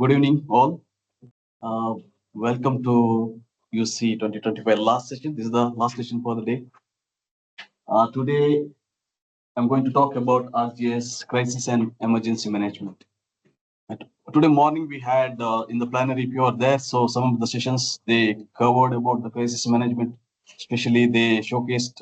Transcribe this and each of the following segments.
Good evening, all. Uh, Welcome to UC 2025 last session. This is the last session for the day. Today, I'm going to talk about ArcGIS crisis and emergency management. Right. Today morning, we had in the plenary, if you are there, so some of the sessions they covered about the crisis management. Especially, they showcased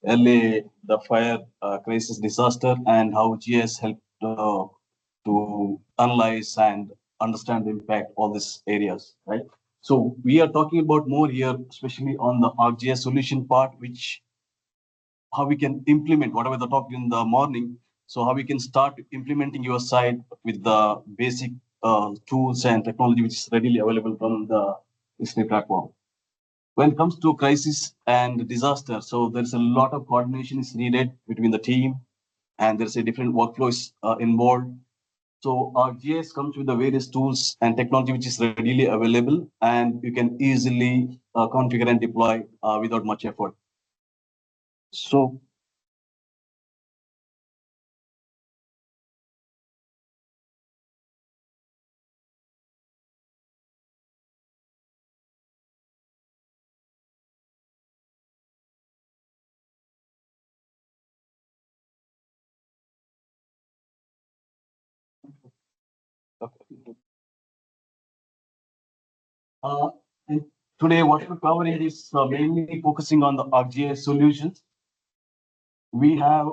LA, the fire crisis disaster, and how GIS helped to analyze and understand the impact of these areas, right? So we are talking about more here, especially on the ArcGIS solution part, which how we can implement whatever the talk in the morning. So how we can start implementing your site with the basic tools and technology which is readily available from the Esri platform. When it comes to crisis and disaster, so there's a lot of coordination is needed between the team, and there's a different workflows involved. So our GIS comes with the various tools and technology which is readily available, and you can easily configure and deploy without much effort. So okay. Uh, and today, what we're covering is mainly focusing on the ArcGIS solutions. We have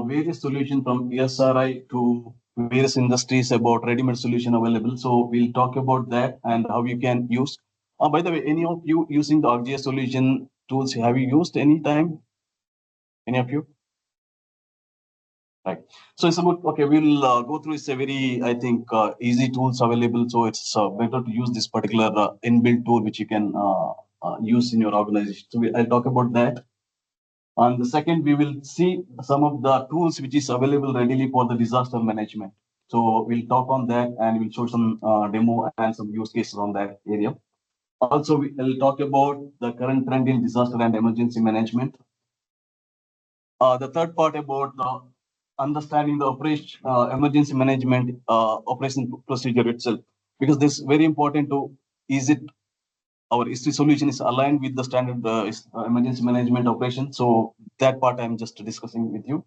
various solutions from ESRI to various industries about ready-made solution available. So we'll talk about that and how you can use. By the way, any of you using the ArcGIS solution tools, have you used any time? Any of you? Right. So it's about, okay, we'll go through. It's a very, I think, easy tools available. So it's better to use this particular inbuilt tool, which you can use in your organization. So I'll talk about that. And the second, we will see some of the tools which is available readily for the disaster management. So we'll talk on that and we'll show some demo and some use cases on that area. Also, we'll talk about the current trend in disaster and emergency management. The third part about understanding the operation, emergency management operation procedure itself, because this is very important to is it our history solution is aligned with the standard emergency management operation. So that part I'm just discussing with you.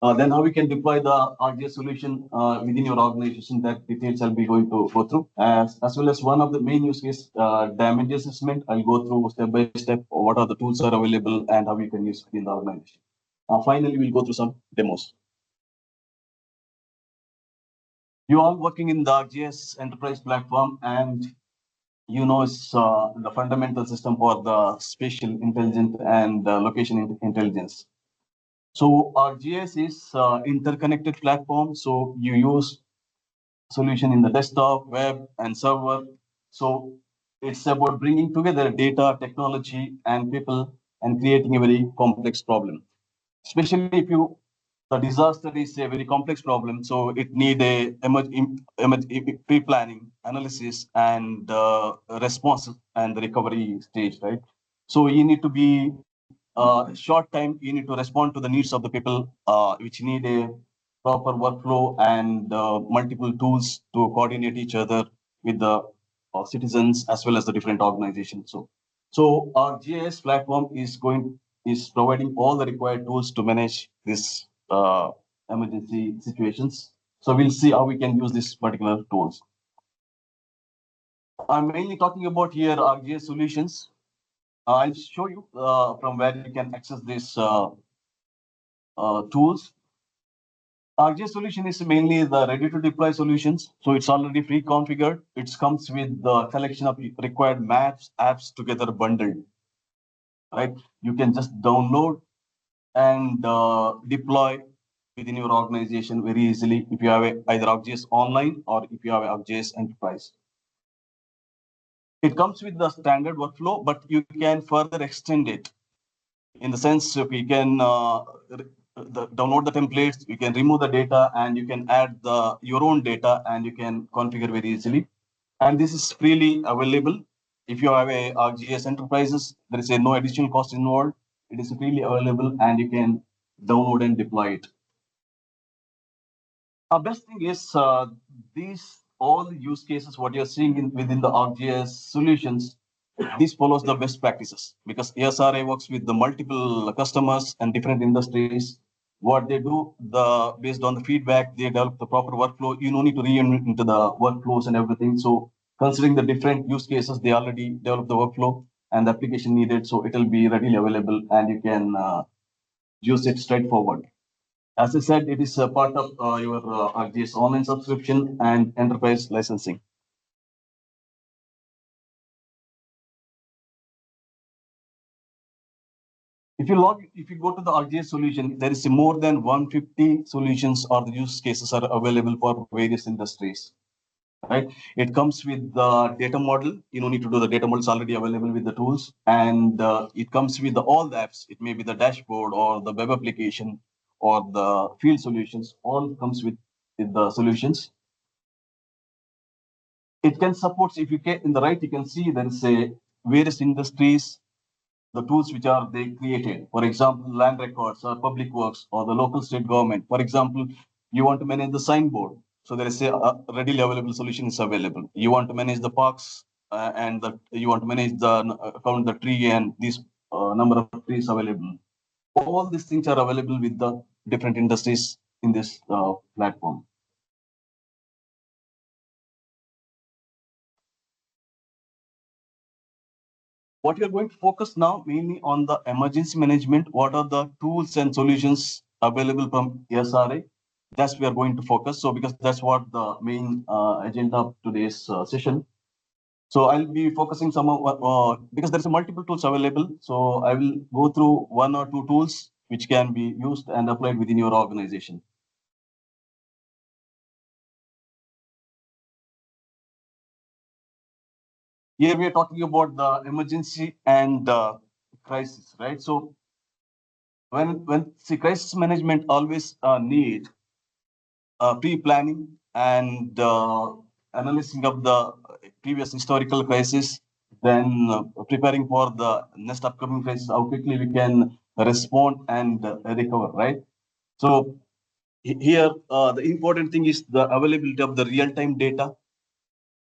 Then how we can deploy the ArcGIS solution within your organization, that details I'll be going to go through, as well as one of the main use case, damage assessment. I'll go through step by step what are the tools are available and how you can use it in the organization. Finally, we'll go through some demos. You are working in the ArcGIS enterprise platform, and you know it's the fundamental system for the spatial intelligence and location intelligence. So ArcGIS is interconnected platform. So you use solution in the desktop, web, and server. So it's about bringing together data, technology, and people and creating a very complex problem. Especially if you the disaster is a very complex problem, so it need a pre-planning, analysis, and response and the recovery stage, right? So you need to be short time. You need to respond to the needs of the people, which need a proper workflow and multiple tools to coordinate each other with the citizens as well as the different organizations. So our GIS platform is providing all the required tools to manage this emergency situations. So we'll see how we can use these particular tools. I'm mainly talking about here ArcGIS solutions. I'll show you from where you can access these tools. ArcGIS solution is mainly the ready-to-deploy solutions. So it's already pre-configured. It comes with the collection of required maps, apps together bundled. Right? You can just download and deploy within your organization very easily if you have either ArcGIS Online or if you have ArcGIS Enterprise. It comes with the standard workflow, but you can further extend it in the sense we can download the templates, you can remove the data, and you can add your own data, and you can configure very easily. And this is freely available. If you have a ArcGIS Enterprises, there is no additional cost involved. It is freely available, and you can download and deploy it. Best thing is these all the use cases, what you're seeing within the ArcGIS solutions, this follows the best practices because ASRI works with the multiple customers and different industries. What they do, based on the feedback, they develop the proper workflow. You no need to reinvent into the workflows and everything. So considering the different use cases, they already develop the workflow and the application needed. So it will be readily available and you can use it straightforward. As I said, it is a part of your ArcGIS online subscription and enterprise licensing. If you go to the ArcGIS solution, there is more than 150 solutions or the use cases are available for various industries. Right? It comes with the data model. You don't need to do the data model; it's already available with the tools, and it comes with all the apps. It may be the dashboard or the web application or the field solutions. All comes with the solutions. It can support. If you get in the right, you can see there is a various industries the tools which are they created. For example, land records or public works or the local state government. For example, you want to manage the signboard. So there is a readily available solution is available. You want to manage the parks and you want to manage the count the tree and this number of trees available. All these things are available with the different industries in this platform. What we are going to focus now mainly on the emergency management. What are the tools and solutions available from SRA? That's we are going to focus. So because that's what the main agenda of today's session. So I'll be focusing some of because there's a multiple tools available. So I will go through one or two tools which can be used and applied within your organization. Here we are talking about the emergency and crisis, right? So when see crisis management always need pre-planning and analyzing of the previous historical crisis, then preparing for the next upcoming crisis, how quickly we can respond and recover, right? So here, the important thing is the availability of the real-time data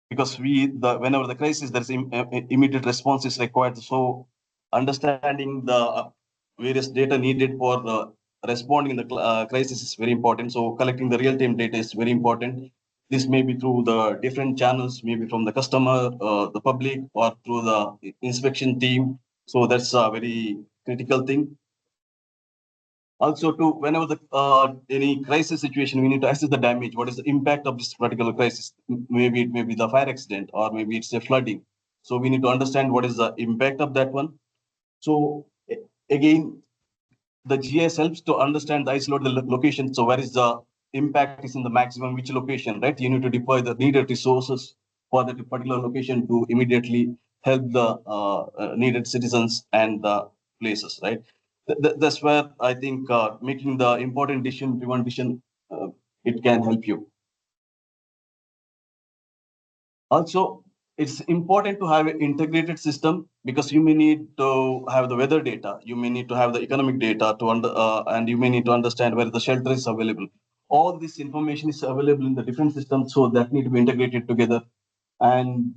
because whenever the crisis, there's immediate response is required. So understanding the various data needed for responding in the crisis is very important. So collecting the real-time data is very important. This may be through the different channels, maybe from the customer, the public, or through the inspection team. So that's a very critical thing. Also, to whenever the any crisis situation, we need to assess the damage. What is the impact of this particular crisis? Maybe it may be the fire accident, or maybe it's a flooding. So we need to understand what is the impact of that one. So again, the GIS helps to understand the isolate the location. So where is the impact is in the maximum which location, right? You need to deploy the needed resources for that particular location to immediately help the needed citizens and the places, right? That's where I think making the important decision, one decision, it can help you. Also, it's important to have an integrated system because you may need to have the weather data, you may need to have the economic data and you may need to understand where the shelter is available. All this information is available in the different systems, so that need to be integrated together. And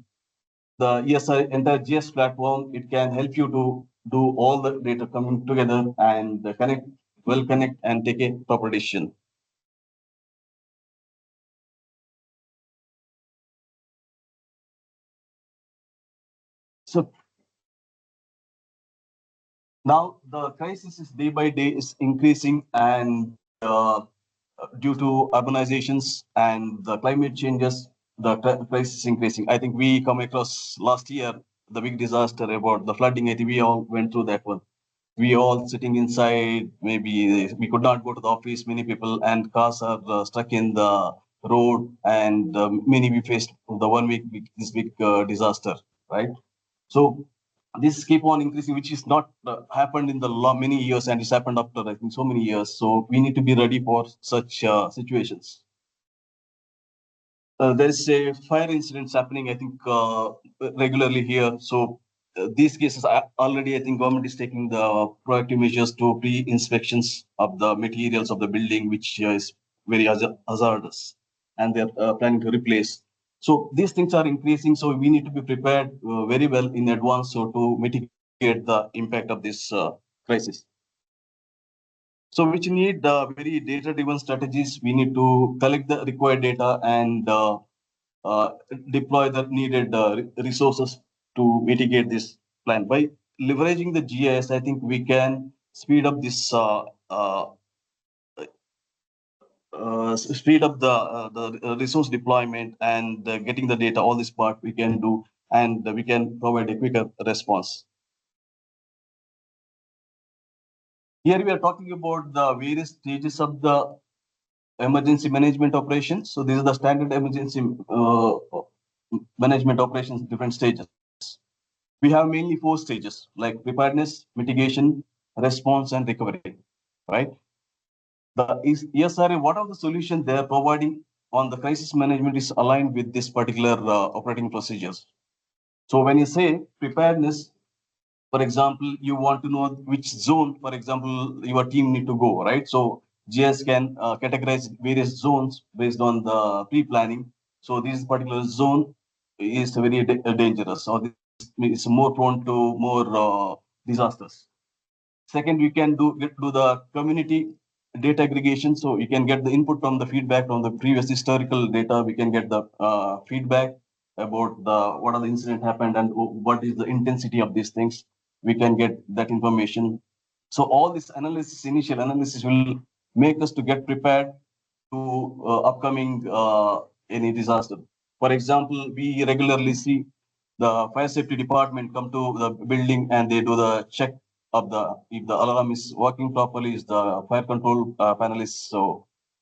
the ESI entire GS platform, it can help you to do all the data coming together and connect and take a proper decision. So now the crisis is day by day is increasing, and due to urbanizations and the climate changes, the crisis is increasing. I think we come across last year the big disaster about the flooding. I think we all went through that one. We all sitting inside. Maybe we could not go to the office. Many people and cars are stuck in the road, and many we faced the 1 week this big disaster, right? So this keep on increasing, which is not happened in the many years, and it's happened after I think so many years. So we need to be ready for such situations. There is a fire incidents happening, I think, regularly here. So these cases are already, I think, government is taking the proactive measures to pre-inspections of the materials of the building, which is very hazardous, and they're planning to replace. So these things are increasing. So we need to be prepared very well in advance so to mitigate the impact of this crisis. So which need very data-driven strategies. We need to collect the required data and uh, deploy the needed resources to mitigate this plan. By leveraging the GIS, I think we can speed up this speed up the resource deployment and getting the data. All this part we can do, and we can provide a quicker response. Here we are talking about the various stages of the emergency management operations. So this is the standard emergency management operations, different stages. We have mainly 4 stages like preparedness, mitigation, response, and recovery. Right? The ESRA, what are the solutions they are providing on the crisis management is aligned with this particular operating procedures. So when you say preparedness, for example, you want to know which zone, for example, your team need to go, right? So GS can categorize various zones based on the pre-planning. So this particular zone is very dangerous, or this is more prone to more disasters. Second, you can do the community data aggregation. So you can get the input from the feedback from the previous historical data. We can get the feedback about the what are the incident happened and what is the intensity of these things. We can get that information. So all this analysis, initial analysis, will make us to get prepared to upcoming any disaster. For example, we regularly see the fire safety department come to the building and they do the check of the if the alarm is working properly, is the fire control panel is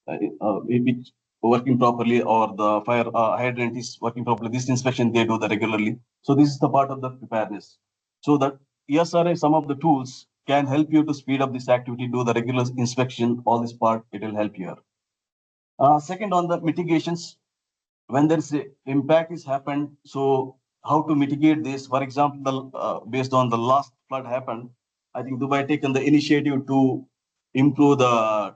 if it's working properly or the fire hydrant is working properly. This inspection they do the regularly. So this is the part of the preparedness. So that ESRA, some of the tools can help you to speed up this activity, do the regular inspection, all this part, it will help you. Second, on the mitigations, when there is a impact is happened, so how to mitigate this? For example, based on the last flood happened, I think Dubai taken the initiative to improve the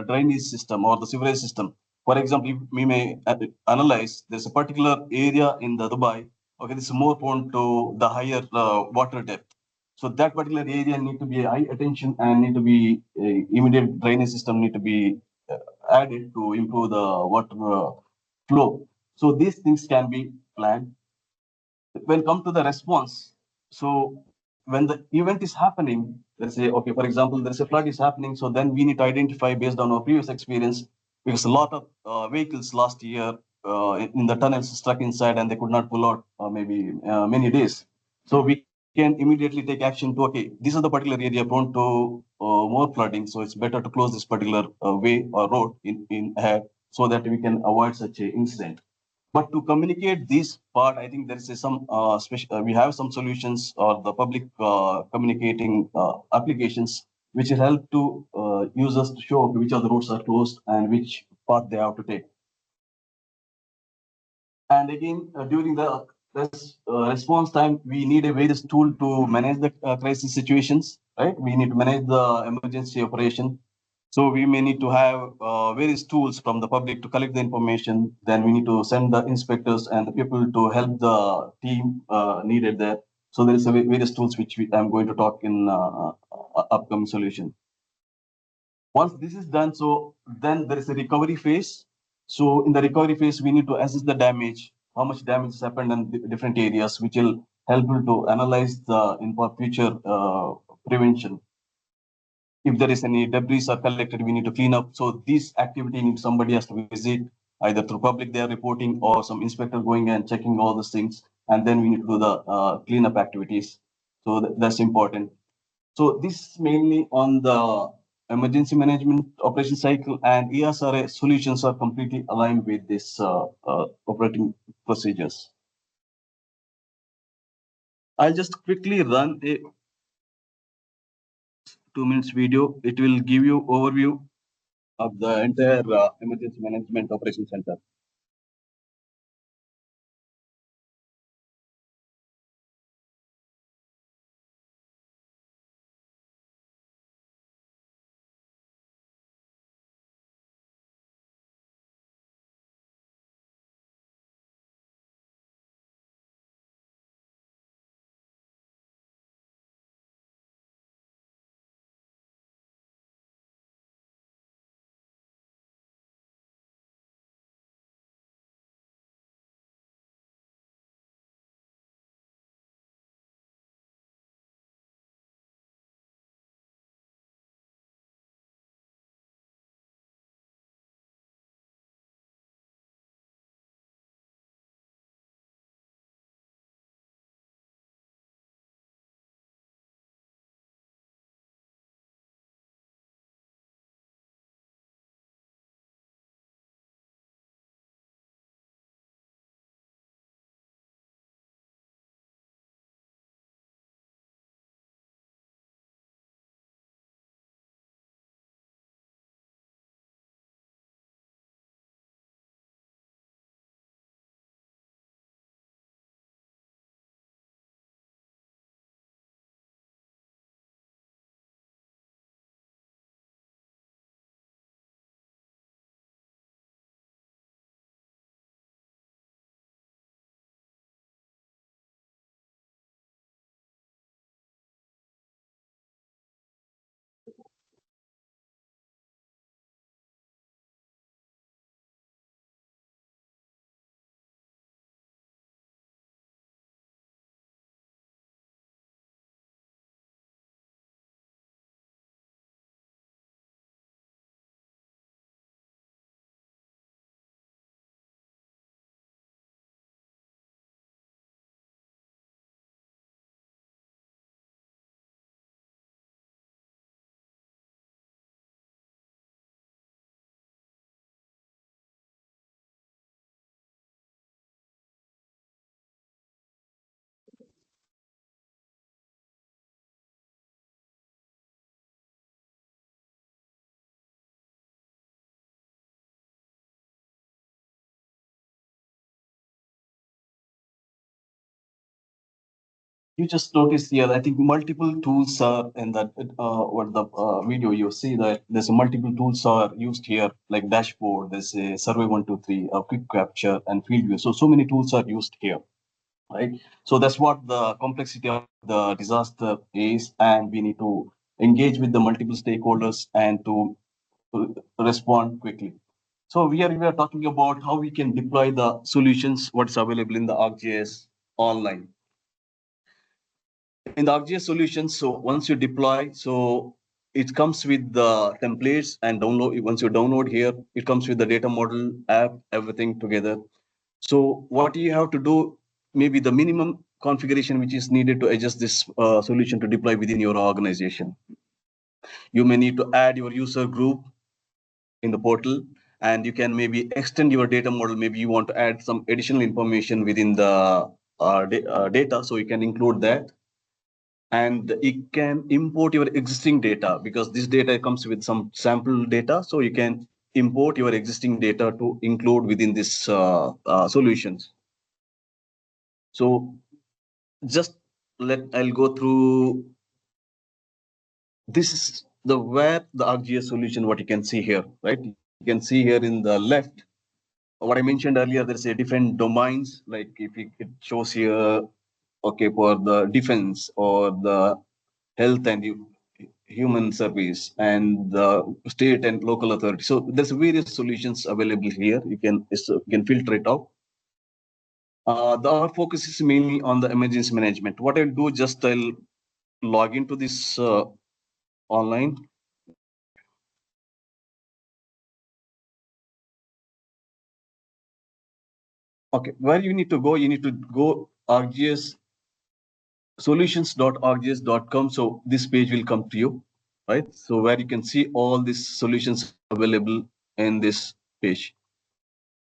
drainage system or the sewerage system. For example, if we may analyze, there's a particular area in the Dubai. Okay, this is more prone to the higher water depth. So that particular area need to be high attention and need to be immediate drainage system need to be added to improve the water flow. So these things can be planned. When come to the response, so when the event is happening, let's say, okay, for example, there's a flood is happening, so then we need to identify based on our previous experience, because a lot of vehicles last year in the tunnels stuck inside and they could not pull out maybe many days. So we can immediately take action to, okay, this is the particular area prone to more flooding, so it's better to close this particular way or road in ahead so that we can avoid such a incident. But to communicate this part, I think there is some special. We have some solutions or the public communicating applications which will help to users to show which of the roads are closed and which path they have to take. And again, during the response time, we need a various tool to manage the crisis situations, right? We need to manage the emergency operation. So we may need to have various tools from the public to collect the information. Then we need to send the inspectors and the people to help the team needed there. So there is a various tools which I'm going to talk in upcoming solution. Once this is done, so then there is a recovery phase. So in the recovery phase, we need to assess the damage, how much damage has happened in different areas, which will help you to analyze the in for future prevention. If there is any debris are collected, we need to clean up. So this activity needs somebody has to visit either through public they are reporting or some inspector going and checking all those things, and then we need to do the cleanup activities. So that's important. So this is mainly on the emergency management operation cycle, and ESRA solutions are completely aligned with this operating procedures. I'll just quickly run a 2 minutes video. It will give you overview of the entire emergency management operation center. You just notice here, I think multiple tools are in that, what the video you see that there's multiple tools are used here, like dashboard, there's a survey 123, a quick capture and field view. So many tools are used here, right? So that's what the complexity of the disaster is, and we need to engage with the multiple stakeholders and to respond quickly. So we are talking about how we can deploy the solutions, what's available in the ArcGIS online. In the ArcGIS solutions, so once you deploy, so it comes with the templates and download. Once you download here, it comes with the data model, app, everything together. So what you have to do, maybe the minimum configuration which is needed to adjust this solution to deploy within your organization. You may need to add your user group in the portal, and you can maybe extend your data model. Maybe you want to add some additional information within the data, so you can include that. And it can import your existing data, because this data comes with some sample data, so you can import your existing data to include within this solutions. So just I'll go through, this is the where the ArcGIS solution, what you can see here, right? You can see here in the left what I mentioned earlier, there's a different domains, like if it shows here, okay, for the defense or the health and human service and the state and local authority. So there's various solutions available here. You can filter it out. Our focus is mainly on the emergency management. What I'll do, just I'll log into this online. Okay, where you need to go, ArcGIS solutions.arcgis.com. So this page will come to you, right? So where you can see all these solutions available in this page.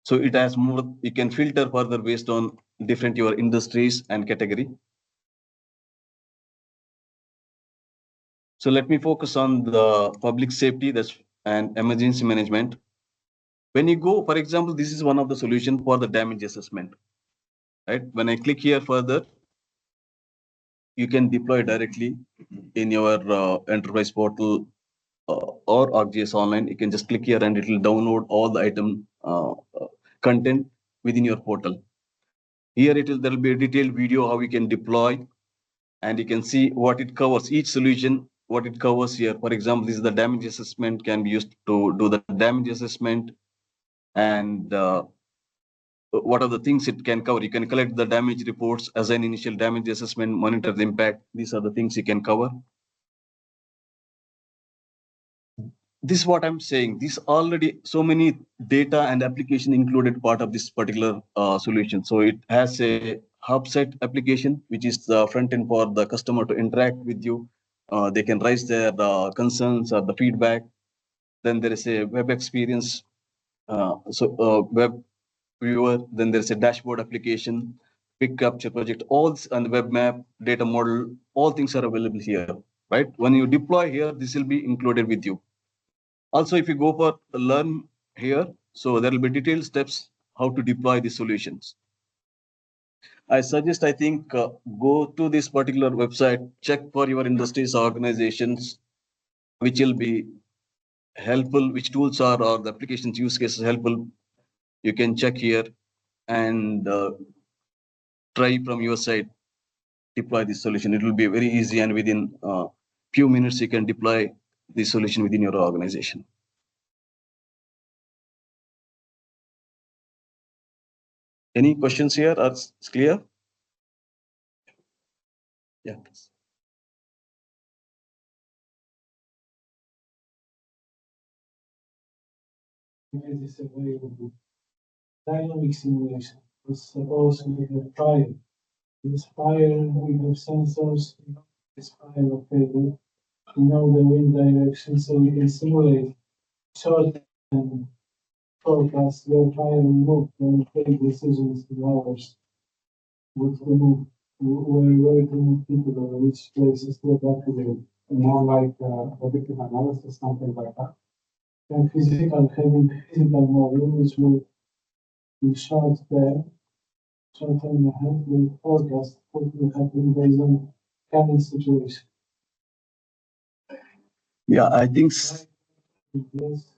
So it has more, you can filter further based on different your industries and category. So let me focus on the public safety and emergency management. When you go, for example, this is one of the solutions for the damage assessment, right? When I click here further, you can deploy directly in your enterprise portal or ArcGIS online. You can just click here and it will download all the item content within your portal. Here there will be a detailed video how we can deploy, and you can see what it covers, each solution, what it covers here. For example, this is the damage assessment, can be used to do the damage assessment, and what are the things it can cover. You can collect the damage reports, assign initial damage assessment, monitor the impact. These are the things you can cover. This is what I'm saying. This already so many data and application included part of this particular solution. So it has a hub site application, which is the front end for the customer to interact with you. They can raise their concerns or the feedback. Then there is a web experience, web viewer. Then there's a dashboard application, quick capture project, all this, and web map, data model, all things are available here, right? When you deploy here, this will be included with you. Also, if you go for learn here, so there will be detailed steps how to deploy the solutions. I suggest, I think, go to this particular website, check for your industries, organizations, which will be helpful, which tools are or the applications use cases helpful. You can check here and try from your side, deploy this solution. It will be very easy, and within few minutes, you can deploy this solution within your organization. Any questions here? Are it's clear? Yeah. It is available. Dynamic simulation. Suppose we have fire. This fire, we have sensors. This fire located. We know the wind direction, so we can simulate short and forecast where fire will move and take decisions in hours. What to move, where to move people, or which places to evacuate. More like predictive analysis, something like that. And having physical model, which will be short there. short term ahead, we forecast what will happen based on current situation. Yeah, I think Yes,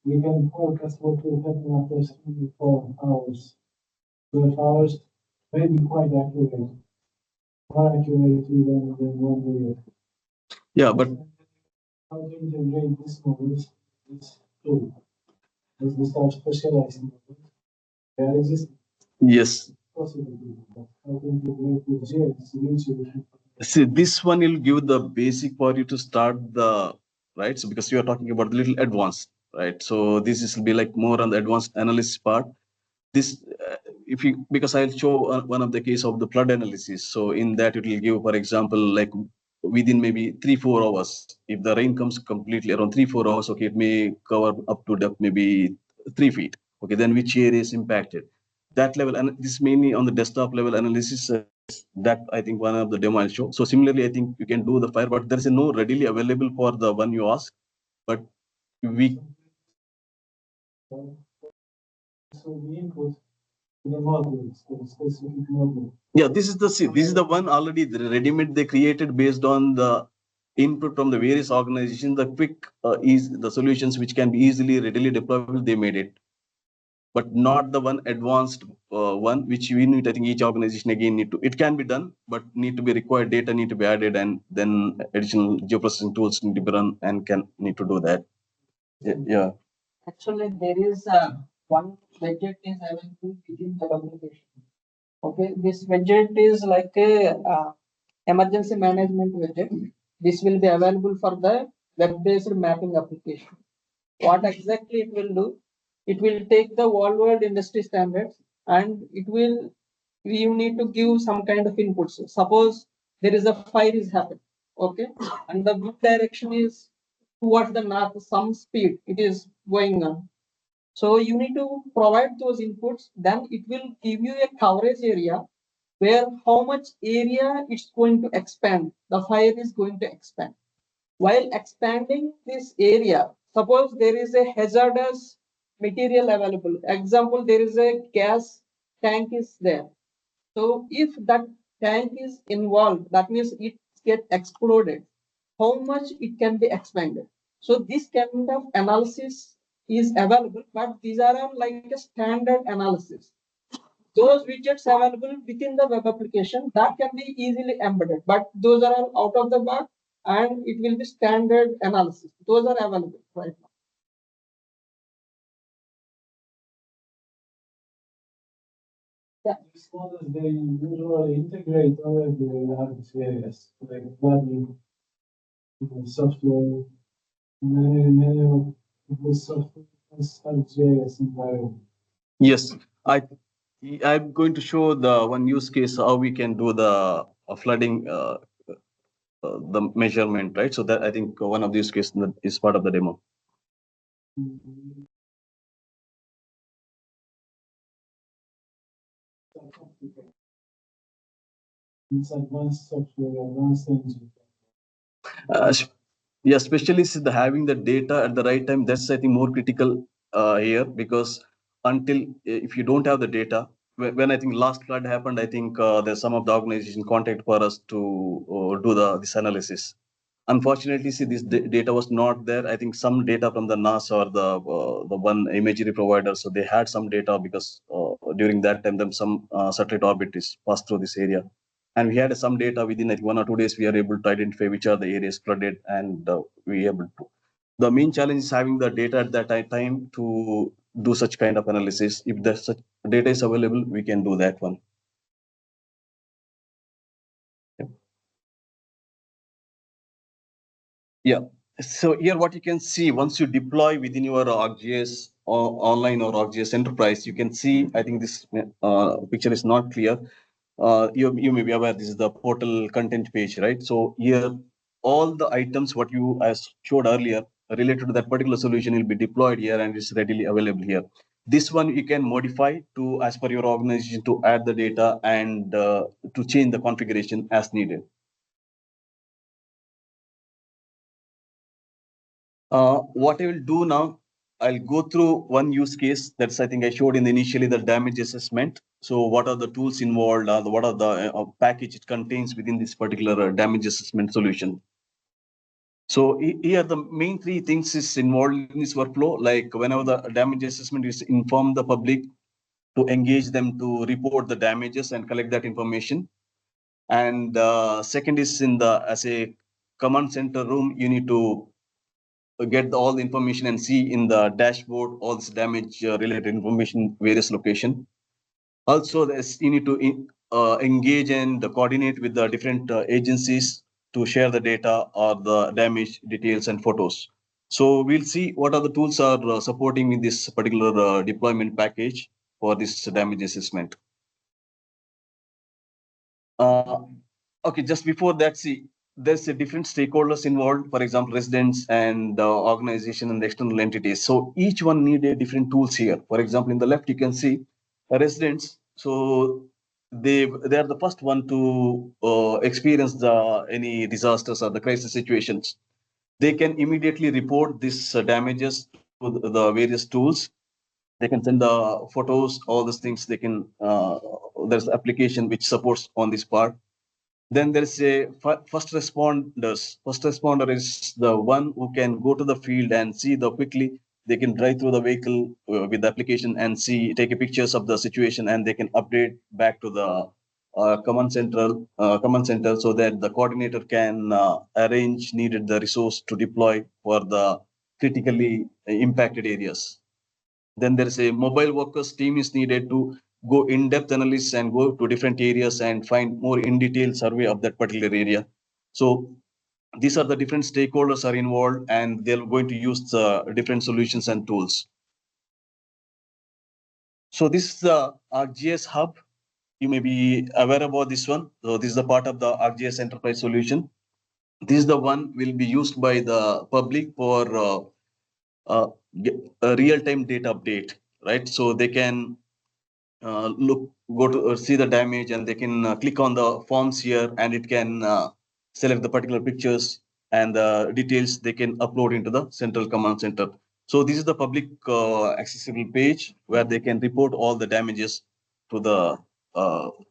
we can forecast what will happen after 24 hours. 12 hours may be quite accurate, more accurately than 1 year. yeah, but How to integrate these models is true. As we start specializing, there exists yes. possibility, but how to integrate with GIS eventually. See, this one will give the basic for you to start the right. So because you are talking about the little advanced, right? So this is will be like more on the advanced analysis part. This, if you because I'll show one of the case of the flood analysis. So in that it will give, for example, like within maybe 3-4 hours, if the rain comes completely around 3-4 hours, okay, it may cover up to depth maybe 3 feet. Okay, then which area is impacted? That level, and this is mainly on the desktop level analysis. That I think one of the demo I'll show. So similarly, I think you can do the fire, but there is no readily available for the one you ask. But we So the input in the model, the specific model. yeah, this is the one already ready-made they created based on the input from the various organizations. The quick is the solutions which can be easily readily deployable. They made it, but not the one advanced one which we need. I think each organization again need to. It can be done, but need to be required data need to be added, and then additional geoprocessing tools need to be run and can need to do that. Yeah. Actually, there is one widget is available within the application. Okay, this widget is like a emergency management widget. This will be available for the web-based mapping application. What exactly it will do? It will take the worldwide industry standards and it will, you need to give some kind of inputs. Suppose there is a fire is happening, okay, and the wind direction is towards the north, some speed it is going on. So you need to provide those inputs, then it will give you a coverage area where how much area it's going to expand, the fire is going to expand. While expanding this area, suppose there is a hazardous material available. Example, there is a gas tank is there. So if that tank is involved, that means it get exploded. How much it can be expanded? So this kind of analysis is available, but these are all like a standard analysis. Those widgets available within the web application that can be easily embedded, but those are all out of the box and it will be standard analysis. Those are available right now. Yeah. These models, they usually integrate already the ArcGIS, like flooding, software, many of the software has ArcGIS environment. Yes, I'm going to show the one use case how we can do the flooding the measurement, right? So that I think one of these cases is part of the demo. It's advanced software, advanced engine. Uh, yeah, especially the having the data at the right time. That's I think more critical here because until if you don't have the data, when I think last flood happened, I think there's some of the organization contact for us to do this analysis. Unfortunately, see this data was not there. I think some data from the NASA or the one imagery provider, so they had some data because during that time, them some satellite orbit is passed through this area, and we had some data within like 1 or 2 days. We are able to identify which are the areas flooded, and we able to. The main challenge is having the data at that time to do such kind of analysis. If the such data is available, we can do that one. Yeah. So here what you can see once you deploy within your ArcGIS or online or ArcGIS enterprise, you can see, I think this picture is not clear. You may be aware this is the portal content page, right? So here all the items what you as showed earlier related to that particular solution will be deployed here and is readily available here. This one you can modify to as per your organization to add the data and to change the configuration as needed. What I will do now, I'll go through one use case. That's I think I showed in the initially the damage assessment. So what are the tools involved? What are the package it contains within this particular damage assessment solution? So here the main three things is involved in this workflow. Like whenever the damage assessment is inform the public to engage them to report the damages and collect that information. And second is in the as a command center room, you need to get all the information and see in the dashboard all this damage related information various location. Also you need to engage and coordinate with the different agencies to share the data or the damage details and photos. So we'll see what are the tools are supporting in this particular deployment package for this damage assessment. Uh, okay, just before that, see, there's a different stakeholders involved, for example, residents and the organization and the external entities. So each one need a different tools here. For example, in the left, you can see residents. So they are the first one to experience the any disasters or the crisis situations. They can immediately report these damages to the various tools. They can send the photos, all these things. They can there's application which supports on this part. Then there's a first responders. First responder is the one who can go to the field and see the quickly. They can drive through the vehicle with the application and see, take a pictures of the situation, and they can update back to the command center, so that the coordinator can arrange needed the resource to deploy for the critically impacted areas. Then there is a mobile workers team is needed to go in-depth analysis and go to different areas and find more in-detail survey of that particular area. So these are the different stakeholders are involved, and they're going to use the different solutions and tools. So this is the ArcGIS hub. You may be aware about this one. So this is the part of the ArcGIS enterprise solution. This is the one will be used by the public for a real-time data update, right? So they can go to see the damage, and they can click on the forms here, and it can select the particular pictures and the details they can upload into the central command center. So this is the public accessible page where they can report all the damages to the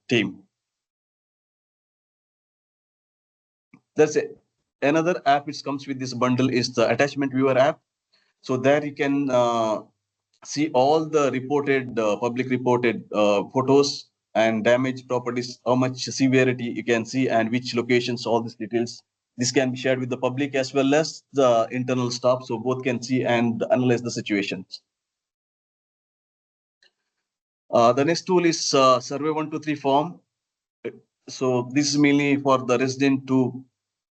team. That's it. Another app which comes with this bundle is the attachment viewer app. So there you can see all the reported public reported photos and damage properties, how much severity you can see and which locations, all these details. This can be shared with the public as well as the internal staff, so both can see and analyze the situations. The next tool is survey 123 form. So this is mainly for the resident to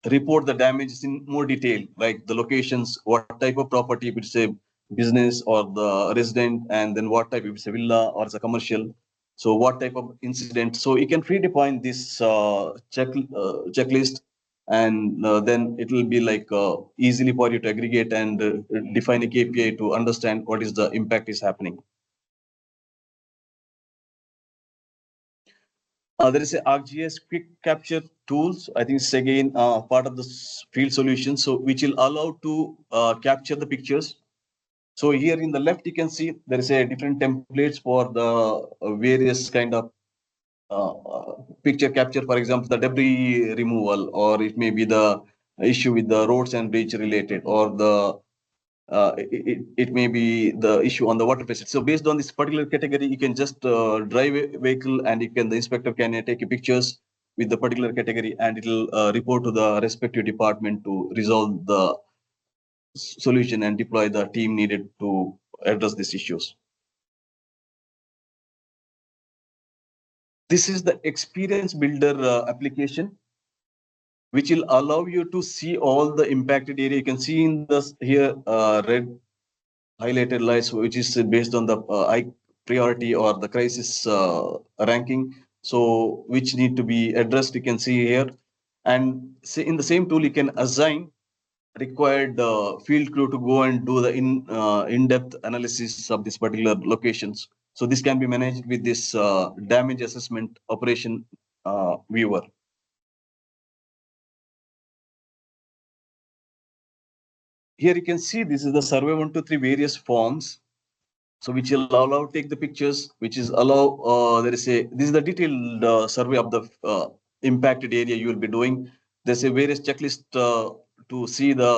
report the damages in more detail, like the locations, what type of property, if it's a business or the resident, and then what type, if it's a villa or it's a commercial. So what type of incident. So you can predefine this checklist, and then it will be like easily for you to aggregate and define a KPI to understand what is the impact is happening. There is a ArcGIS quick capture tools. I think it's again part of the field solution, so which will allow to capture the pictures. So here in the left, you can see there is a different templates for the various kind of picture capture. For example, the debris removal, or it may be the issue with the roads and bridge related, or the it may be the issue on the water facility. So based on this particular category, you can just drive a vehicle, and you can, the inspector can take pictures with the particular category, and it will report to the respective department to resolve the solution and deploy the team needed to address these issues. This is the experience builder application, which will allow you to see all the impacted area. You can see in this here red highlighted lights, which is based on the high priority or the crisis ranking. So which need to be addressed, you can see here. And say in the same tool, you can assign required field crew to go and do the in-depth analysis of this particular locations. So this can be managed with this damage assessment operation viewer. here you can see this is the survey 123 various forms. So which will allow take the pictures, which is allow there is a this is the detailed survey of the impacted area you will be doing. There's a various checklist to see the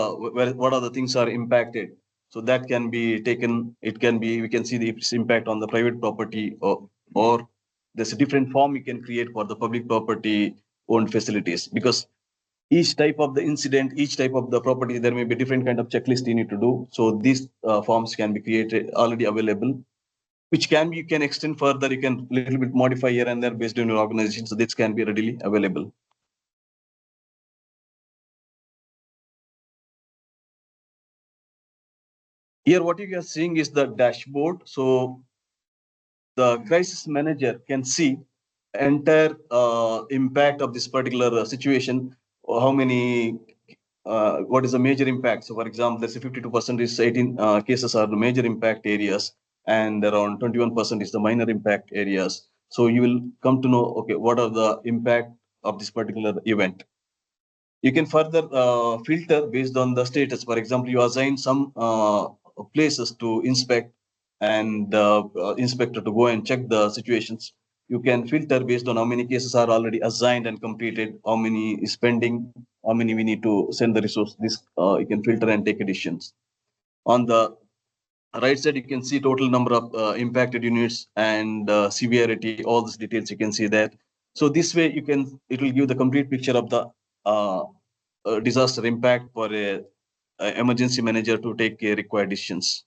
what are the things are impacted. So that can be taken. It can be we can see the impact on the private property or there's a different form you can create for the public property owned facilities because each type of the incident, each type of the property, there may be different kind of checklist you need to do. So these forms can be created already available, which can be, you can extend further. You can little bit modify here and there based on your organization. So this can be readily available. Here, what you are seeing is the dashboard. So the crisis manager can see entire impact of this particular situation, or how many what is the major impact. So for example, let's say 52% is 18 cases are the major impact areas and around 21% is the minor impact areas. So you will come to know, okay, what are the impact of this particular event. You can further filter based on the status. For example, you assign some places to inspect and inspector to go and check the situations. You can filter based on how many cases are already assigned and completed, how many is pending, how many we need to send the resource. This you can filter and take decisions. On the right side, you can see total number of impacted units and severity, all these details you can see that. So this way you can, it will give the complete picture of the disaster impact for a emergency manager to take required decisions.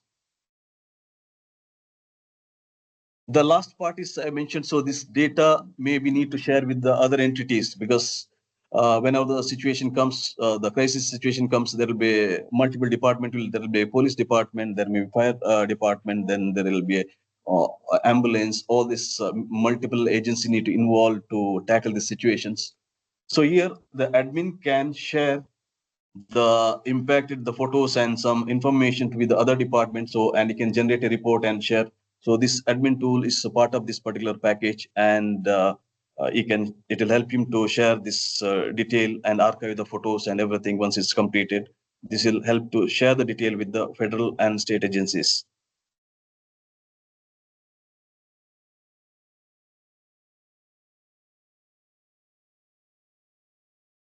The last part is I mentioned, so this data may we need to share with the other entities because whenever the situation comes, the crisis situation comes, there will be multiple department. There will be a police department, there may be fire department, then there will be a ambulance. All this multiple agency need to involve to tackle the situations. So here the admin can share the impacted the photos and some information with the other departments. So and you can generate a report and share. So this admin tool is a part of this particular package, and it will help him to share this detail and archive the photos and everything once it's completed. This will help to share the detail with the federal and state agencies.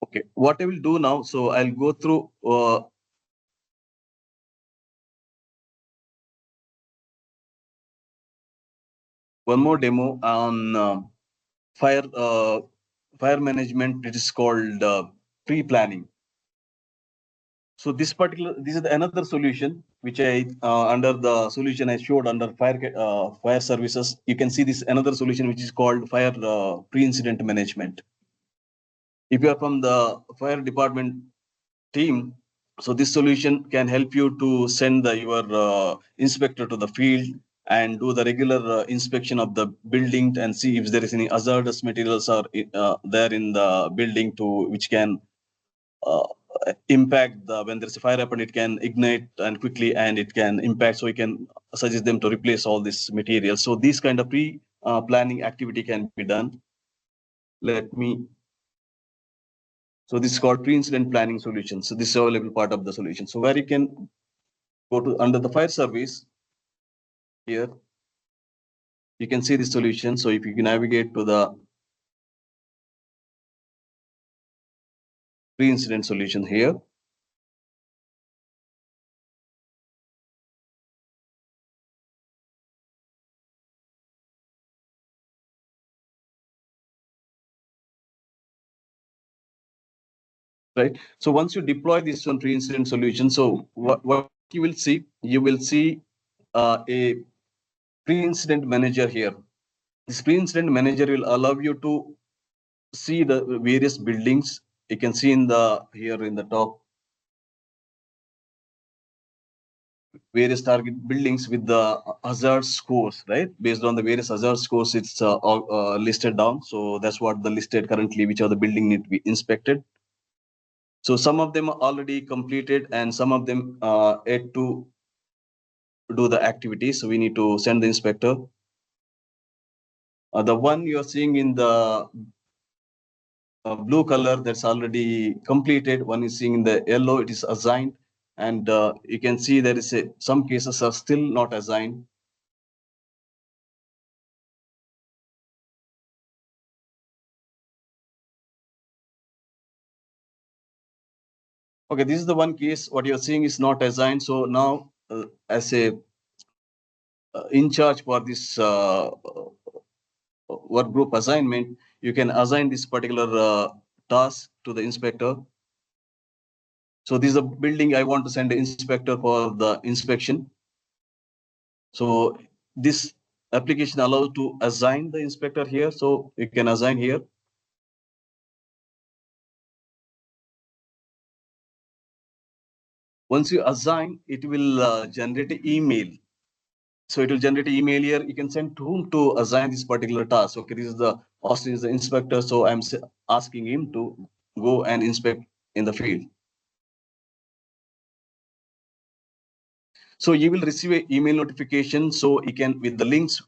Okay, what I will do now, so I'll go through one more demo on fire fire management. It is called pre-planning. So this is another solution which I under the solution I showed under fire services. You can see this another solution which is called fire pre-incident management. If you are from the fire department team, so this solution can help you to send your inspector to the field and do the regular inspection of the building and see if there is any hazardous materials are there in the building to which can uh, impact when there's a fire happen, it can ignite and quickly and it can impact. So we can suggest them to replace all this material. So these kind of pre-planning activity can be done. Let me. So this is called pre-incident planning solution. So this is available part of the solution. So where you can go to under the fire service here, you can see the solution. So if you can navigate to the pre-incident solution here, right? So once you deploy this one pre-incident solution, so what you will see a pre-incident manager here. This pre-incident manager will allow you to see the various buildings. You can see in the here in the top various target buildings with the hazard scores, right? Based on the various hazard scores, it's listed down. So that's what the listed currently, which are the building need to be inspected. So some of them are already completed and some of them yet to do the activities. So we need to send the inspector. The one you are seeing in the blue color, that's already completed. One is seeing in the yellow, it is assigned. And you can see there is some cases are still not assigned. Okay, this is the one case. What you're seeing is not assigned. So now, as a in charge for this work group assignment, you can assign this particular task to the inspector. So this is a building I want to send the inspector for the inspection. So this application allows to assign the inspector here. So you can assign here. Once you assign, it will generate an email. So it will generate an email here. You can send to whom to assign this particular task. Okay, this is Austin is the inspector. So I'm asking him to go and inspect in the field. So you will receive an email notification. So you can with the links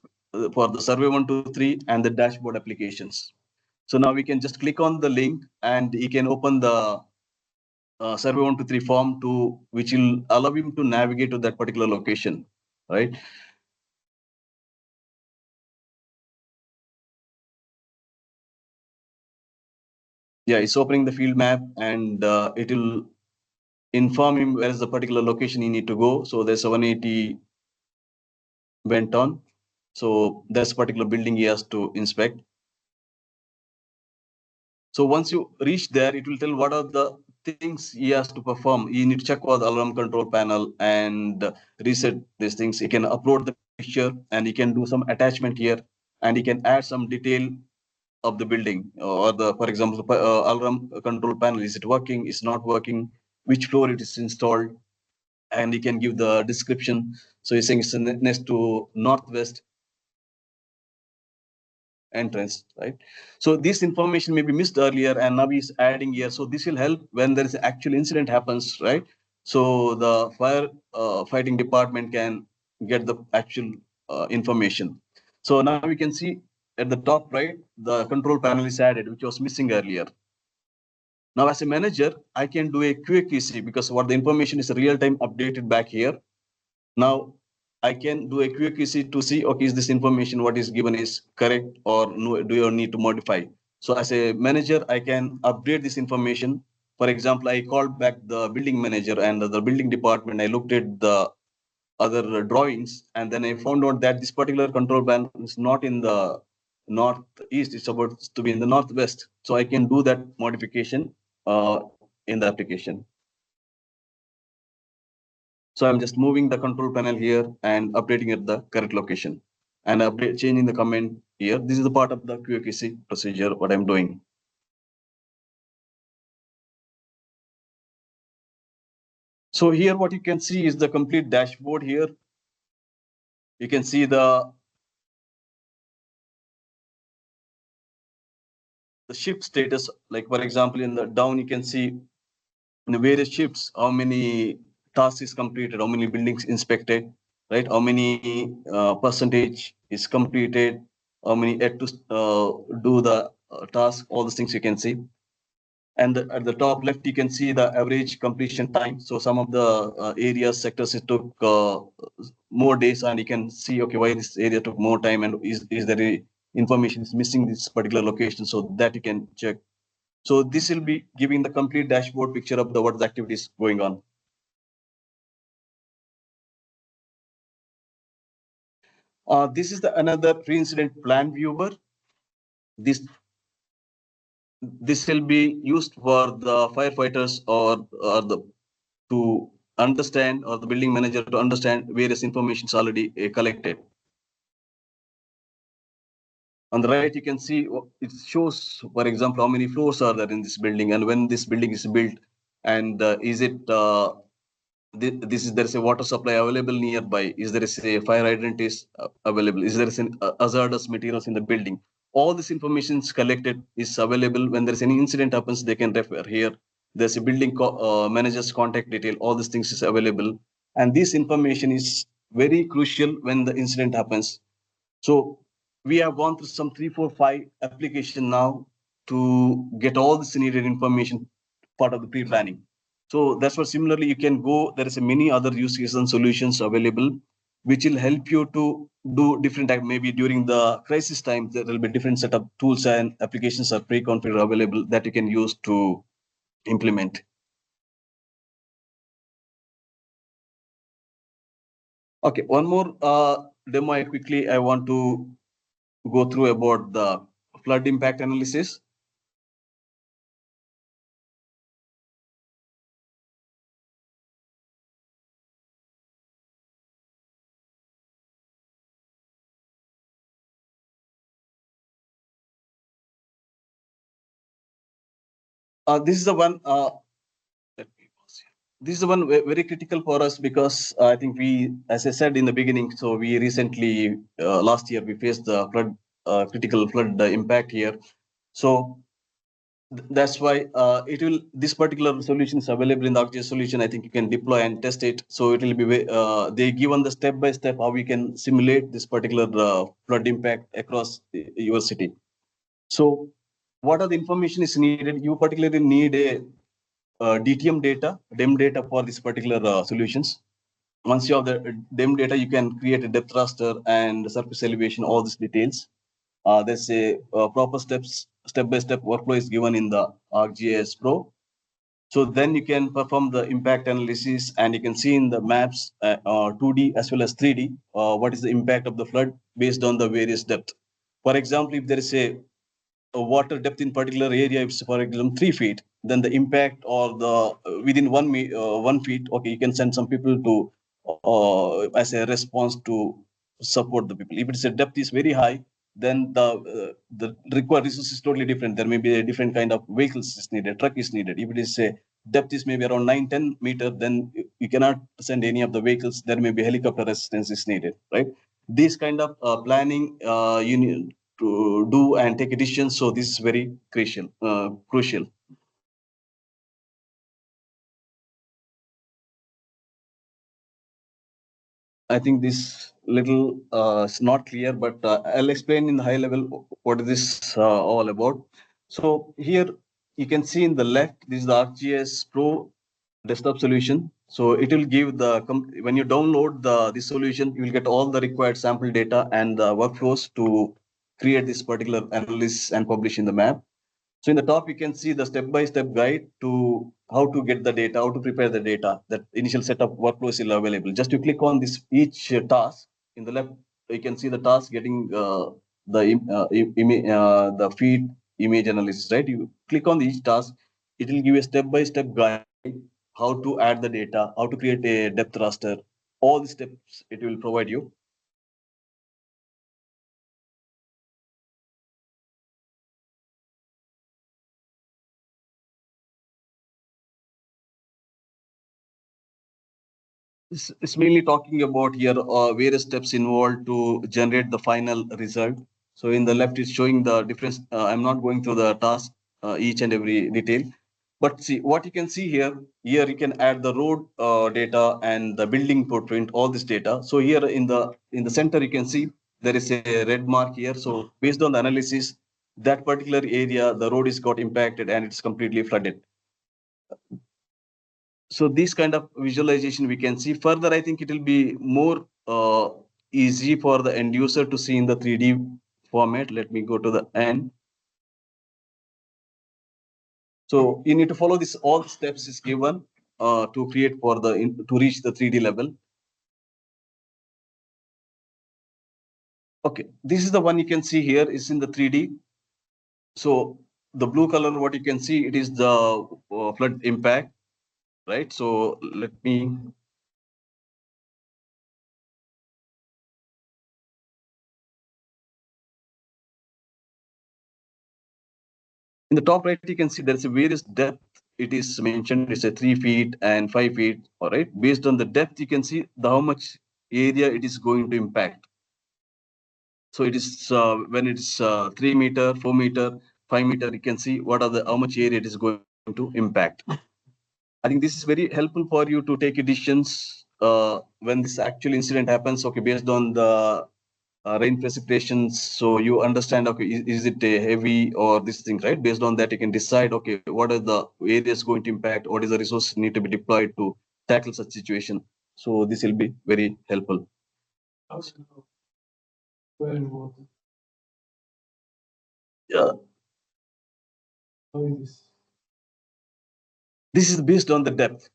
for the survey 123 and the dashboard applications. So now we can just click on the link and you can open the survey 123 form to which will allow him to navigate to that particular location, right? Yeah, it's opening the field map and it will inform him where is the particular location he need to go. So there's 180 went on. So there's a particular building he has to inspect. So once you reach there, it will tell what are the things he has to perform. You need to check all the alarm control panel and reset these things. He can upload the picture and he can do some attachment here and he can add some detail of the building or the, for example, alarm control panel. Is it working? Is not working? Which floor it is installed? And he can give the description. So he's saying it's next to northwest entrance, right? So this information may be missed earlier and now he's adding here. So this will help when there is an actual incident happens, right? So the fire fighting department can get the actual information. So now we can see at the top right, the control panel is added, which was missing earlier. Now as a manager, I can do a QAQC because what the information is real time updated back here. Now I can do a QAQC to see, okay, is this information what is given is correct or no, do you need to modify? So as a manager, I can update this information. For example, I called back the building manager and the building department. I looked at the other drawings and then I found out that this particular control panel is not in the northeast, it's about to be in the northwest. So I can do that modification in the application. So I'm just moving the control panel here and updating at the correct location and changing the comment here. This is the part of the QAQC procedure, what I'm doing. So here what you can see is the complete dashboard here. You can see the shift status, like for example, in the down, you can see in the various shifts, how many tasks is completed, how many buildings inspected, right? How many percentage is completed, how many yet to do the task, all these things you can see. And at the top left, you can see the average completion time. So some of the areas, sectors, it took more days, and you can see, okay, why this area took more time, and is there any information is missing this particular location, so that you can check. So this will be giving the complete dashboard picture of what the activities going on. This is the another pre-incident plan viewer. This will be used for the firefighters or the to understand, or the building manager to understand various information is already collected. On the right, you can see it shows, for example, how many floors are there in this building and when this building is built, and is it there is a water supply available nearby? Is there a fire hydrant is available? Is there an hazardous materials in the building? All this information is collected, is available. When there's any incident happens, they can refer here. There's a building manager's contact detail. All these things is available, and this information is very crucial when the incident happens. So we have gone through some 3, 4, 5 application now to get all this needed information part of the pre-planning. So that's what similarly you can go. There is a many other use cases and solutions available, which will help you to do different type. Maybe during the crisis time, there will be different set of tools and applications are pre-configured available that you can use to implement. Okay, one more demo I want to go through about the flood impact analysis. This is the one. Let me pause here. This is the one very critical for us because I think we, as I said in the beginning, so we recently last year we faced the flood, critical flood impact here. So that's why it will. This particular solution is available in the ArcGIS solution. I think you can deploy and test it. So it will be they given the step by step how we can simulate this particular flood impact across your city. So what are the information is needed? You particularly need a DTM data, DEM data for this particular solutions. Once you have the DEM data, you can create a depth raster and surface elevation, all these details. There's a proper step-by-step workflow is given in the ArcGIS Pro. So then you can perform the impact analysis and you can see in the maps 2D as well as 3D, what is the impact of the flood based on the various depth. For example, if there is a water depth in particular area, if for example 3 feet, then the impact or the within 1 feet, okay, you can send some people to as a response to support the people. If it's a depth is very high, then the required resource is totally different. There may be a different kind of vehicles is needed, truck is needed. If it is a depth is maybe around 9-10 meter, then you cannot send any of the vehicles. There may be helicopter assistance is needed, right? This kind of planning you need to do and take a decision. So this is very crucial. I think this little is not clear, but I'll explain in the high level what is this all about. So here you can see in the left, this is the ArcGIS Pro desktop solution. So it will give the, when you download this solution, you will get all the required sample data and the workflows to create this particular analysis and publish in the map. So in the top, you can see the step-by-step guide to how to get the data, how to prepare the data. That initial set of workflows is available. Just you click on this each task in the left, you can see the task getting the feed image analysis. Right, you click on each task, it will give a step-by-step guide how to add the data, how to create a depth raster. All the steps it will provide you. It's mainly talking about here various steps involved to generate the final result. So in the left, it's showing the difference. I'm not going through the task, each and every detail. But see what you can see here. Here you can add the road data and the building footprint, all this data. So here in the center, you can see there is a red mark here. So based on the analysis, that particular area, the road is got impacted and it's completely flooded. So this kind of visualization we can see further. I think it will be more easy for the end user to see in the 3D format. Let me go to the end. So you need to follow this, all steps is given to create for the to reach the 3D level. Okay, this is the one you can see here is in the 3D. So the blue color, what you can see, it is the flood impact, right? So let me. In the top right, you can see there's a various depth. It is mentioned it's a 3 feet and 5 feet. All right. Based on the depth, you can see the how much area it is going to impact. So it is when it's 3 meter, 4 meter, 5 meter, you can see what are the how much area it is going to impact. I think this is very helpful for you to take decisions when this actual incident happens. Okay, based on the rain precipitations. So you understand, okay, is it heavy or this thing, right? Based on that, you can decide, okay, what are the areas going to impact, what is the resource need to be deployed to tackle such situation. So this will be very helpful. Where was it? Yeah, How it is? this is based on the depth.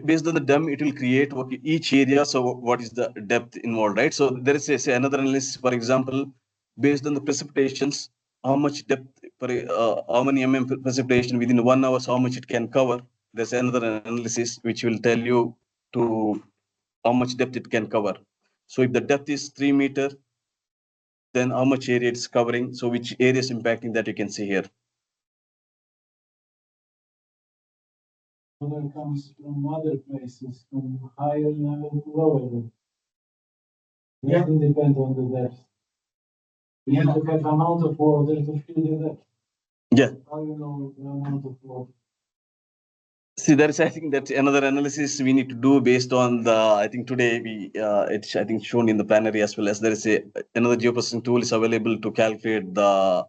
Based on the depth, it will create okay, each area. So what is the depth involved, right? So there is say another analysis, for example, based on the precipitations, how much depth, how many precipitation within 1 hour, how much it can cover. There's another analysis which will tell you to how much depth it can cover. So if the depth is 3 meter, then how much area it's covering. So which area is impacting, that you can see here. Water comes from other places, from higher level to lower level. It doesn't depend on the depth. You look at the amount of water to fill the depth. Yeah. How you know the amount of water? See, there is, I think that's another analysis we need to do based on the, I think today we, it's, I think shown in the plenary as well as there is another geoprocessing tool is available to calculate the,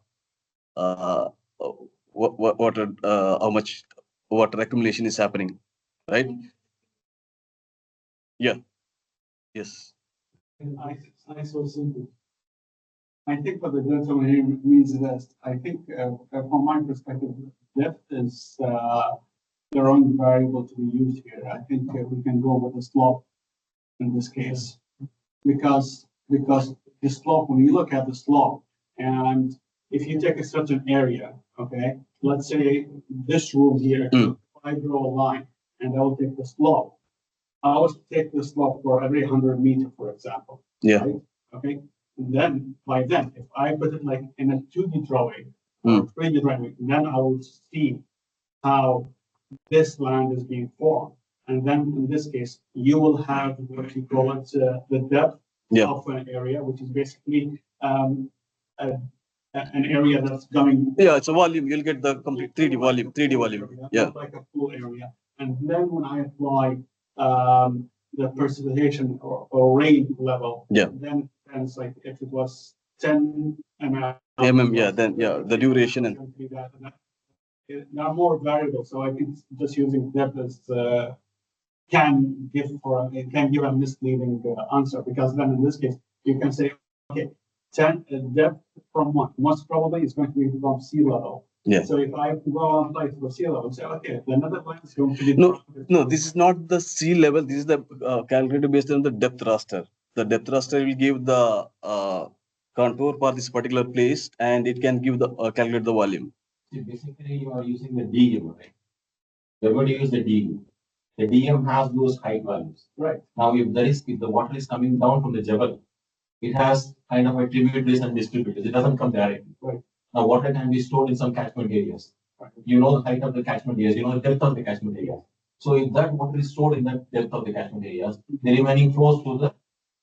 water, how much water accumulation is happening, right? Yeah. Yes. It's nice or simple. I think what the gentleman here means is that I think, from my perspective, depth is the wrong variable to be used here. I think we can go with the slope in this case. Because the slope, when you look at the slope, and if you take a certain area, okay, let's say this room here, Mm. I draw a line and I will take the slope. I will take the slope for every 100 meter, for example. Yeah. Right? Okay. And then by then, if I put it like in a 2D drawing or 3D drawing, then I will see how this land is being formed. And then in this case, you will have what you call it, the depth Yeah. of an area, which is basically an area that's going. Yeah, it's a volume. You'll get the complete 3D volume. 3D volume. Yeah. Not like a full area. And then when I apply the precipitation or rain level, Yeah. then it's like if it was 10 mm. Yeah, then the duration and there are more variables, so I think just using depth as can give a misleading answer, because then in this case you can say, okay, 10 depth from what? Most probably is going to be from sea level. Yeah. So if I go and apply for sea level, say, okay, the Netherlands is going to be. No, this is not the sea level. This is the calculated based on the depth raster. The depth raster will give the contour for this particular place, and it can give the calculate the volume. Basically, you are using the DM, right? Everybody use the DM. The DM has those height values. Right. Now, if the water is coming down from the Jebel, it has kind of a tributaries and distributaries. It doesn't come directly. Right. Now, water can be stored in some catchment areas. Right. You know the height of the catchment areas, you know the depth of the catchment areas. So if that water is stored in that depth of the catchment areas, the remaining flows to the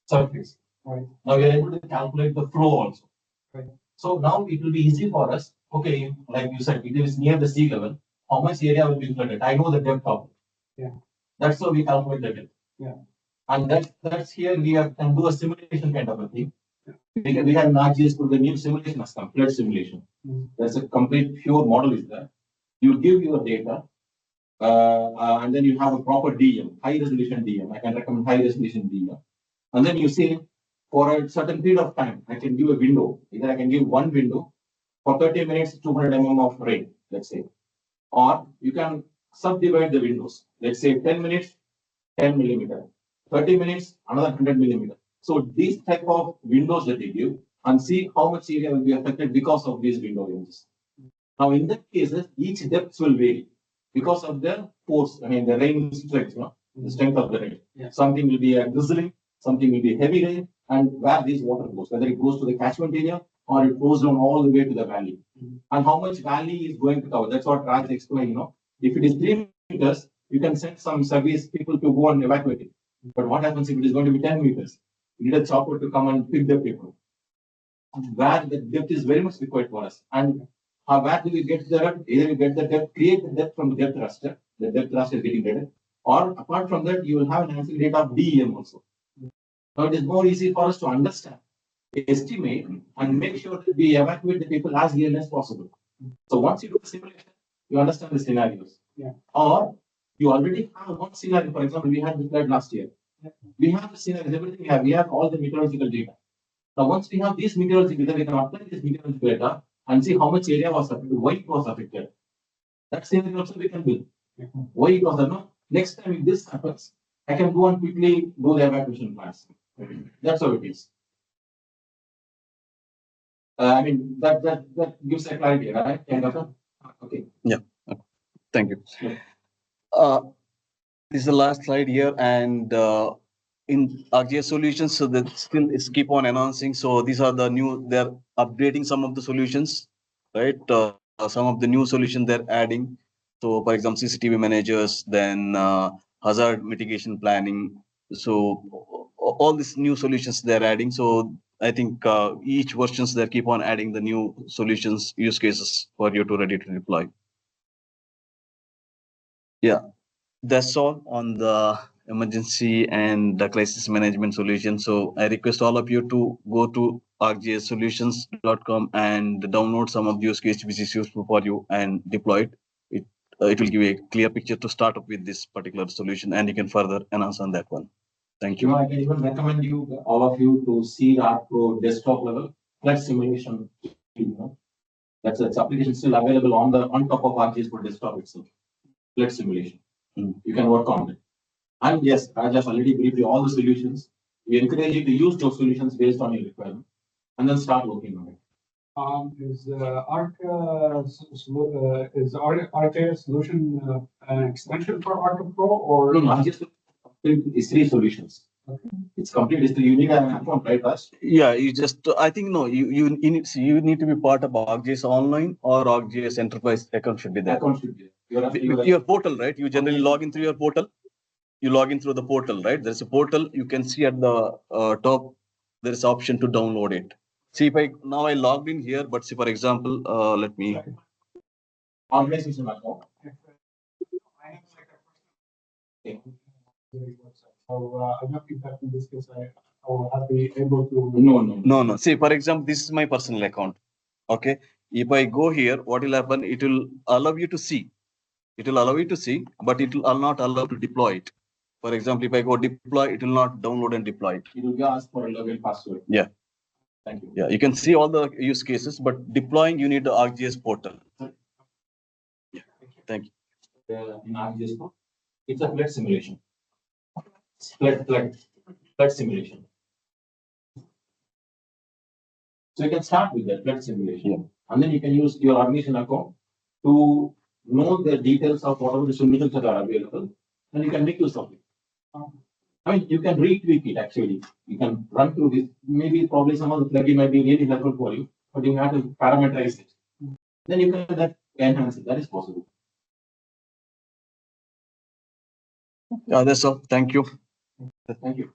surface. Right. Now we are able to calculate the flow also. Right. So now it will be easy for us. Okay, like you said, it is near the sea level. How much area will be flooded? I know the depth of it. Yeah. That's how we calculate the depth. Yeah. And that's here we can do a simulation kind of a thing. We have an ArcGIS for the new simulation has come, flood simulation. There's a complete pure model is there. You give your data, and then you have a proper DM, high resolution DM. I can recommend high resolution DM. And then you say, for a certain period of time, I can give a window. Either I can give one window for 30 minutes, 200 mm of rain, let's say. Or you can subdivide the windows. Let's say 10 minutes, 10 millimeter. 30 minutes, another 100 millimeter. So these type of windows that you give and see how much area will be affected because of these window ranges. Now, in that cases, each depth will vary because of the force, the rain strength, the strength of the rain. Yeah. Something will be a drizzling, something will be heavy rain, and where this water goes, whether it goes to the catchment area or it goes down all the way to the valley. And how much valley is going to cover. That's what Raj explained, If it is 3 meters, you can send some service people to go and evacuate it. But what happens if it is going to be 10 meters? You need a chopper to come and pick the people. Where the depth is very much required for us. And where do we get the depth? Either we get the depth, create the depth from the depth raster. The depth raster is getting better. Or apart from that, you will have an ancillary data of DEM also. So it is more easy for us to understand, estimate, and make sure that we evacuate the people as early as possible. So once you do the simulation, you understand the scenarios. Yeah. Or you already have one scenario. For example, we had this slide last year. We have the scenarios, everything we have. We have all the meteorological data. Now, once we have these meteorological data, we can apply this meteorological data and see how much area was affected, why it was affected. That scenario also we can build. Why it was done. No? Next time if this happens, I can go and quickly do the evacuation plans. That's how it is. I mean, that gives a clarity, right? Okay. Thank you. Yeah. This is the last slide here, and in ArcGIS solutions, so that still is keep on announcing. So these are the new. They're updating some of the solutions, right? Some of the new solutions they're adding. So, for example, CCTV managers, then hazard mitigation planning. So all these new solutions they're adding. So I think each versions they keep on adding the new solutions, use cases for you to ready to deploy. Yeah. That's all on the emergency and the crisis management solution. So I request all of you to go to arcgissolutions.com and download some of the use cases which is useful for you and deploy it. It will give a clear picture to start up with this particular solution, and you can further enhance on that one. Thank You know, you. I can even recommend you, all of you, to see the ArcPro desktop level flood simulation. You know, that's application still available on top of ArcGIS for desktop itself. Flood simulation. You can work on it. And yes, I just already briefed you all the solutions. We encourage you to use those solutions based on your requirement, and then start working on it. Is ArcGIS solution an extension for ArcPro or? No, I just Esri solutions. Okay. It's complete Esri. You need an account, right, Raj? Yeah, you just I think no, you need to be part of ArcGIS Online or ArcGIS Enterprise account should be there. Account should be there. With your portal, right? You generally log in through your portal. You log in through the portal, right? There's a portal. You can see at the top, there is option to download it. See if I logged in here, but see for example, let me. Organization account. I have like so I don't think that in this case I will be able to. No. See, for example, this is my personal account. Okay. If I go here, what will happen? It will allow you to see. It will allow you to see, but it will not allow to deploy it. For example, if I go deploy, it will not download and deploy it. It will ask for a login password. Yeah. Thank you. Yeah, you can see all the use cases, but deploying, you need the ArcGIS portal. Yeah. Thank you. In ArcGIS, it's a flood simulation. Flood simulation. So you can start with that flood simulation, Yeah. and then you can use your organization account to know the details of whatever the solutions that are available, and you can make use of it. I mean, you can retweak it actually. You can run through this. Maybe probably some of the plugin might be really helpful for you, but you have to parameterize it. Then you can enhance it. That is possible. Yeah, that's all. Thank you. Thank you.